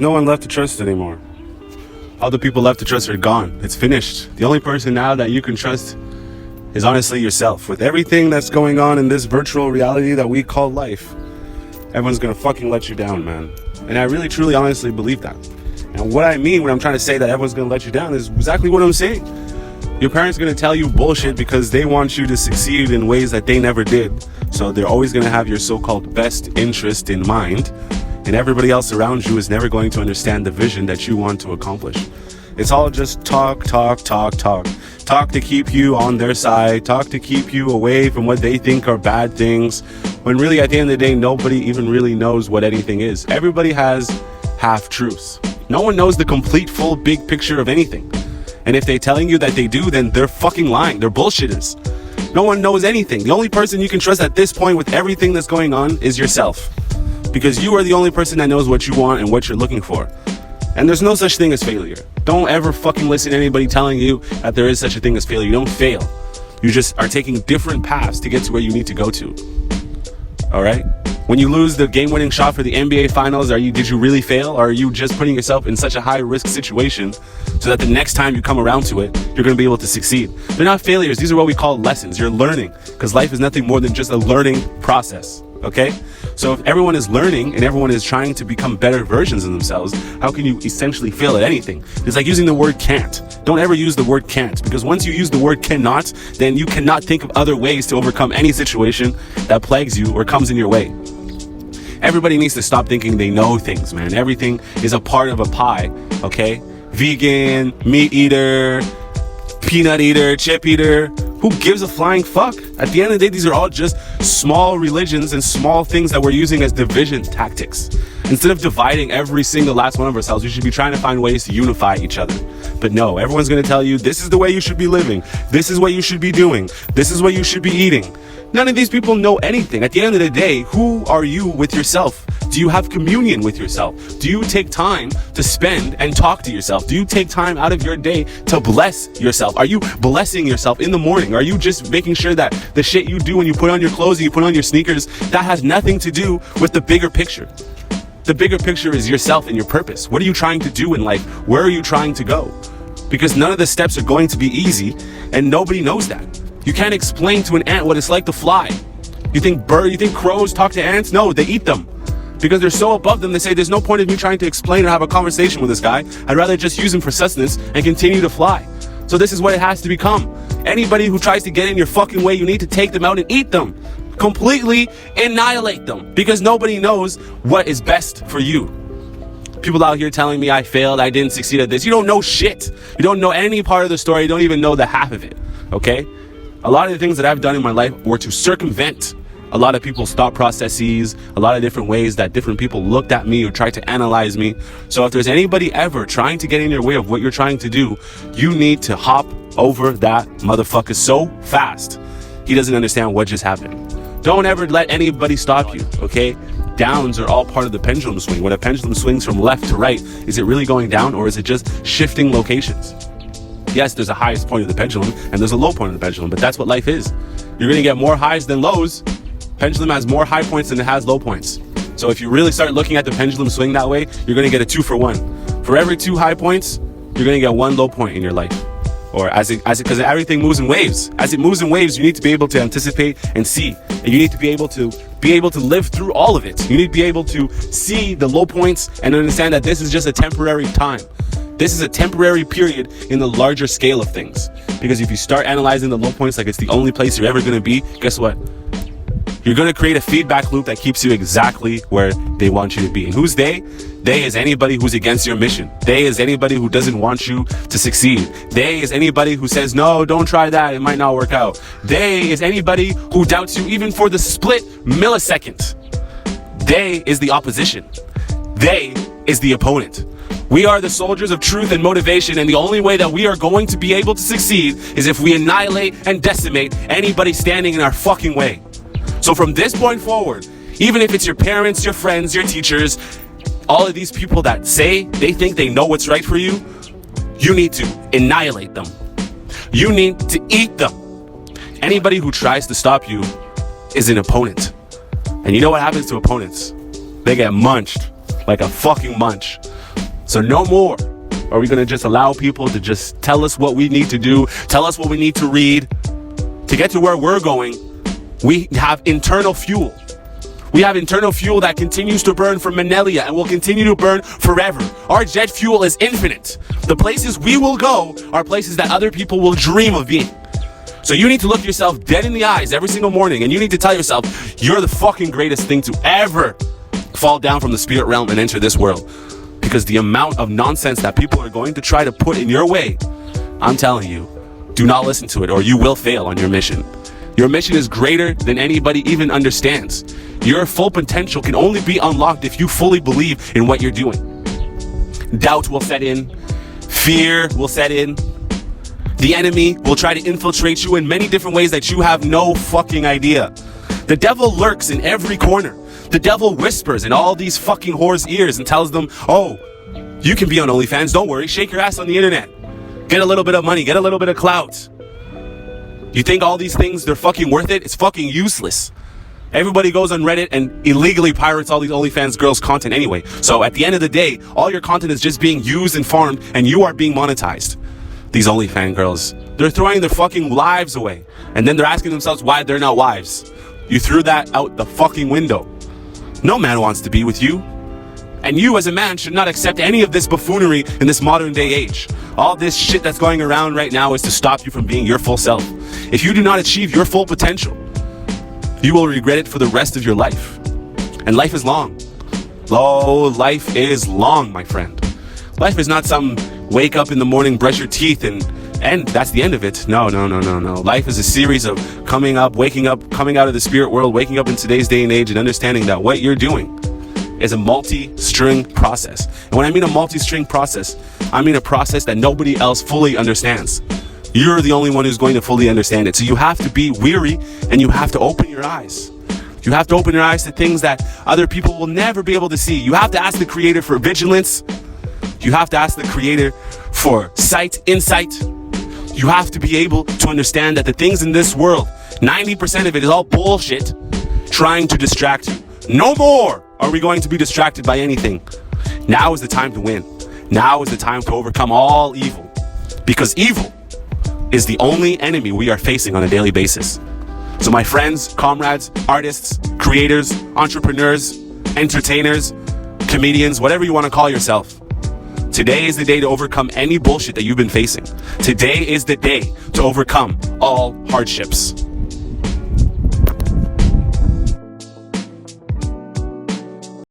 There's no one left to trust anymore. All the people left to trust are gone. It's finished. The only person now that you can trust is honestly yourself. With everything that's going on in this virtual reality that we call life, everyone's gonna fucking let you down, man. And I really, truly, honestly believe that. And what I mean when I'm trying to say that everyone's gonna let you down is exactly what I'm saying. Your parents are gonna tell you bullshit because they want you to succeed in ways that they never did. So they're always gonna have your so-called best interest in mind. And everybody else around you is never going to understand the vision that you want to accomplish. It's all just talk. Talk to keep you on their side. Talk to keep you away from what they think are bad things. When really, at the end of the day, nobody even really knows what anything is. Everybody has half-truths. No one knows the complete, full, big picture of anything. And if they're telling you that they do, then they're fucking lying. They're bullshitters. No one knows anything. The only person you can trust at this point with everything that's going on is yourself. Because you are the only person that knows what you want and what you're looking for. And there's no such thing as failure. Don't ever fucking listen to anybody telling you that there is such a thing as failure. You don't fail. You just are taking different paths to get to where you need to go to. All right? When you lose the game-winning shot for the NBA Finals, did you really fail? Or are you just putting yourself in such a high-risk situation so that the next time you come around to it, you're going to be able to succeed? They're not failures. These are what we call lessons. You're learning, because life is nothing more than just a learning process. Okay? So if everyone is learning and everyone is trying to become better versions of themselves, how can you essentially fail at anything? It's like using the word can't. Don't ever use the word can't, because once you use the word cannot, then you cannot think of other ways to overcome any situation that plagues you or comes in your way. Everybody needs to stop thinking they know things, man. Everything is a part of a pie, okay? Vegan, meat eater, peanut eater, chip eater. Who gives a flying fuck? At the end of the day, these are all just small religions and small things that we're using as division tactics. Instead of dividing every single last one of ourselves, we should be trying to find ways to unify each other. But no, everyone's going to tell you, this is the way you should be living. This is what you should be doing. This is what you should be eating. None of these people know anything. At the end of the day, who are you with yourself? Do you have communion with yourself? Do you take time to spend and talk to yourself? Do you take time out of your day to bless yourself? Are you blessing yourself in the morning? Are you just making sure that the shit you do when you put on your clothes and you put on your sneakers, that has nothing to do with the bigger picture? The bigger picture is yourself and your purpose. What are you trying to do in life? Where are you trying to go? Because none of the steps are going to be easy, and nobody knows that. You can't explain to an ant what it's like to fly. You think crows talk to ants? No, they eat them. Because they're so above them, they say, there's no point of me trying to explain or have a conversation with this guy. I'd rather just use him for sustenance and continue to fly. So this is what it has to become. Anybody who tries to get in your fucking way, you need to take them out and eat them. Completely annihilate them. Because nobody knows what is best for you. People out here telling me I failed, I didn't succeed at this. You don't know shit. You don't know any part of the story. You don't even know the half of it. Okay? A lot of the things that I've done in my life were to circumvent a lot of people's thought processes, a lot of different ways that different people looked at me or tried to analyze me. So if there's anybody ever trying to get in your way of what you're trying to do, you need to hop over that motherfucker so fast he doesn't understand what just happened. Don't ever let anybody stop you, okay? Downs are all part of the pendulum swing. When a pendulum swings from left to right, is it really going down, or is it just shifting locations? Yes, there's a highest point of the pendulum and there's a low point of the pendulum, but that's what life is. You're going to get more highs than lows. Pendulum has more high points than it has low points. So if you really start looking at the pendulum swing that way, you're going to get a 2-for-1. For every 2 high points, you're going to get 1 low point in your life. Or because everything moves in waves. As it moves in waves, you need to be able to anticipate and see. And you need to be able to live through all of it. You need to be able to see the low points and understand that this is just a temporary time. This is a temporary period in the larger scale of things. Because if you start analyzing the low points like it's the only place you're ever going to be, guess what? You're going to create a feedback loop that keeps you exactly where they want you to be. And who's they? They is anybody who's against your mission. They is anybody who doesn't want you to succeed. They is anybody who says, no, don't try that, it might not work out. They is anybody who doubts you even for the split millisecond. They is the opposition. They is the opponent. We are the soldiers of truth and motivation, and the only way that we are going to be able to succeed is if we annihilate and decimate anybody standing in our fucking way. So from this point forward, even if it's your parents, your friends, your teachers, all of these people that say they think they know what's right for you, you need to annihilate them. You need to eat them. Anybody who tries to stop you is an opponent. And you know what happens to opponents? They get munched like a fucking munch. So no more are we going to just allow people to just tell us what we need to do, tell us what we need to read. To get to where we're going, we have internal fuel. We have internal fuel that continues to burn for millennia and will continue to burn forever. Our jet fuel is infinite. The places we will go are places that other people will dream of being. So you need to look yourself dead in the eyes every single morning, and you need to tell yourself, you're the fucking greatest thing to ever fall down from the spirit realm and enter this world. Because the amount of nonsense that people are going to try to put in your way, I'm telling you, do not listen to it or you will fail on your mission. Your mission is greater than anybody even understands. Your full potential can only be unlocked if you fully believe in what you're doing. Doubt will set in. Fear will set in. The enemy will try to infiltrate you in many different ways that you have no fucking idea. The devil lurks in every corner. The devil whispers in all these fucking whores' ears and tells them, oh, you can be on OnlyFans, don't worry, shake your ass on the internet. Get a little bit of money, get a little bit of clout. You think all these things, they're fucking worth it? It's fucking useless. Everybody goes on Reddit and illegally pirates all these OnlyFans girls' content anyway. So at the end of the day, all your content is just being used and farmed, and you are being monetized. These OnlyFans girls, they're throwing their fucking lives away. And then they're asking themselves why they're not wives. You threw that out the fucking window. No man wants to be with you. And you as a man should not accept any of this buffoonery in this modern day age. All this shit that's going around right now is to stop you from being your full self. If you do not achieve your full potential, you will regret it for the rest of your life. And life is long. Oh, life is long, my friend. Life is not some wake up in the morning, brush your teeth, and that's the end of it. No. Life is a series of coming up, waking up, coming out of the spirit world, waking up in today's day and age, and understanding that what you're doing is a multi-string process. And when I mean a multi-string process, I mean a process that nobody else fully understands. You're the only one who's going to fully understand it. So you have to be weary, and you have to open your eyes. You have to open your eyes to things that other people will never be able to see. You have to ask the Creator for vigilance. You have to ask the Creator for insight. You have to be able to understand that the things in this world, 90% of it is all bullshit trying to distract you. No more are we going to be distracted by anything. Now is the time to win. Now is the time to overcome all evil. Because evil is the only enemy we are facing on a daily basis. So my friends, comrades, artists, creators, entrepreneurs, entertainers, comedians, whatever you want to call yourself, today is the day to overcome any bullshit that you've been facing. Today is the day to overcome all hardships.